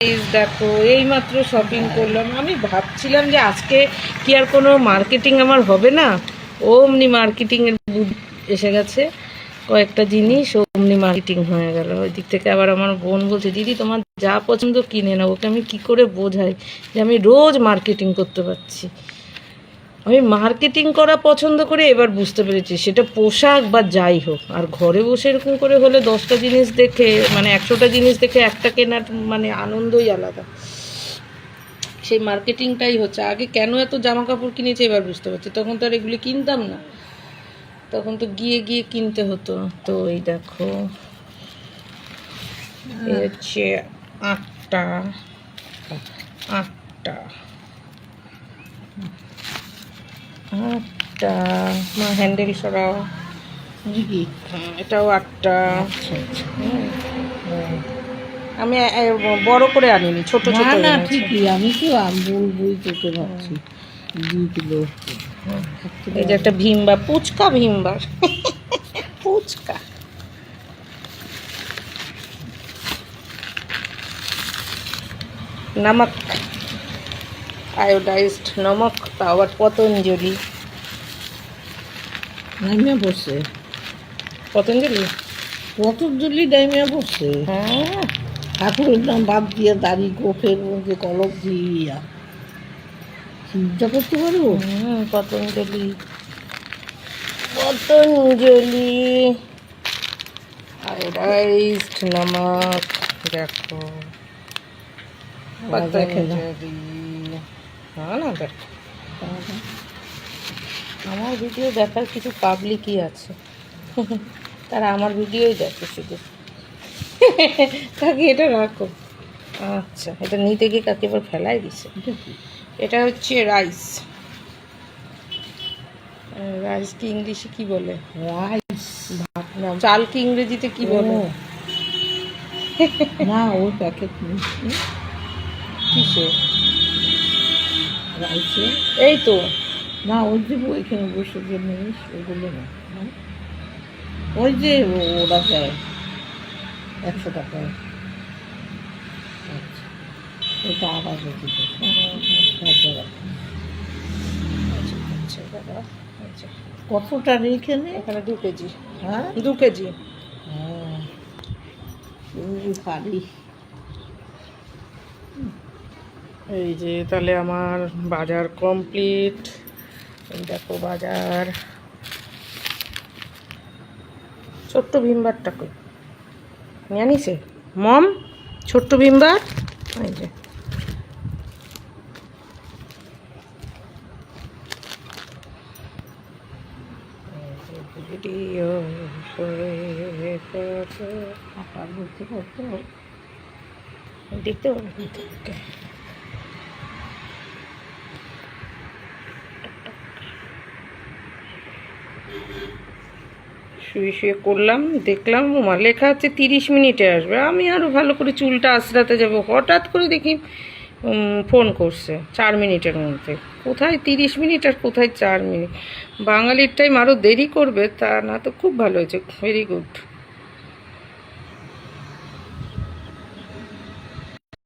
দেখো এইমাত্র শপিং করলাম। আমি ভাবছিলাম যে আজকে কি আর কোনো মার্কেটিং আমার হবে না, অমনি মার্কেটিংয়ের এসে গেছে। কয়েকটা জিনিস অমনি মার্কেটিং হয়ে গেল। ওই দিক থেকে আবার আমার বোন বলছে, দিদি তোমার যা পছন্দ কিনে নাও। ওকে আমি কি করে বোঝাই যে আমি রোজ মার্কেটিং করতে পারছি। আমি মার্কেটিং করা পছন্দ করে এবার বুঝতে পেরেছি, সেটা পোশাক বা যাই হোক। আর ঘরে বসে এরকম করে হলে 10টা জিনিস দেখে, মানে 100টা জিনিস দেখে একটা কেনার মানে আনন্দই আলাদা। সেই মার্কেটিংটাই হচ্ছে। আগে কেন এত জামা কাপড় কিনেছে এবার বুঝতে পারছি। তখন তো আর এগুলি কিনতাম না, তখন তো গিয়ে গিয়ে কিনতে হতো। তো এই দেখো হচ্ছে 8টা হ্যান্ডেল সরাও, এটাও 8টা। আমি বড় করে আনিনি, ছোট ছোট। না ঠিকই, আমি তো বলবই তোকে ভাবছি 2 কিলো। এই যে একটা ভিমবা, পুচকা ভিমবার পুচকা। নমক, আয়োডাইজড নমক, পাওয়ার পতঞ্জলি। ডাইমিয়া বসে, পতঞ্জলি ডাইমিয়া বসে। হ্যাঁ, ঠাকুরের নাম বাদ দিয়ে দাড়ি গোফের মধ্যে কলম দিয়া চিন্তা করতে পারবো। পতঞ্জলি আয়োডাইজড নমক। দেখো পতঞ্জলি। না দেখো, আমার ভিডিও দেখার কিছু পাবলিকই আছে, তারা আমার ভিডিওই দেখে শুধু। কাকি এটা রাখো। আচ্ছা, এটা নিতে গিয়ে কাকি এবার ফেলাই দিছে। এটা হচ্ছে রাইস। রাইস কি ইংলিশে কি বলে? রাইস। ভাত না, চাল কি ইংরেজিতে কি বলে? না ওই প্যাকেট নিচ্ছি। কিসে? রাইসে। এই তো না ওই যে ওইখানে বসে যে নিস ওইগুলো না, ওই যে ওরা দেয় 100 টাকায়। আচ্ছা, ওইটা আবার দিতে কতটা রেখে নে? এখানে 2 কেজি। হ্যাঁ 2 কেজি। পারি। এই যে তাহলে আমার বাজার কমপ্লিট। এই দেখো বাজার। ছোট্ট ভিমবারটা কই নিয়ে আনিছে মম? ছোট্ট ভিমবার। এই যে ভিডিও দেখতে পাবো। শুয়ে শুয়ে করলাম, দেখলাম ওমা লেখা আছে 30 মিনিটে আসবে। আমি আরও ভালো করে চুলটা আঁচড়াতে যাবো, হঠাৎ করে দেখি ফোন করছে 4 মিনিটের মধ্যে। কোথায় 30 মিনিট আর কোথায় 4 মিনিট। বাঙালির টাইম আরও দেরি করবে তা না তো খুব ভালো হয়েছে, ভেরি গুড।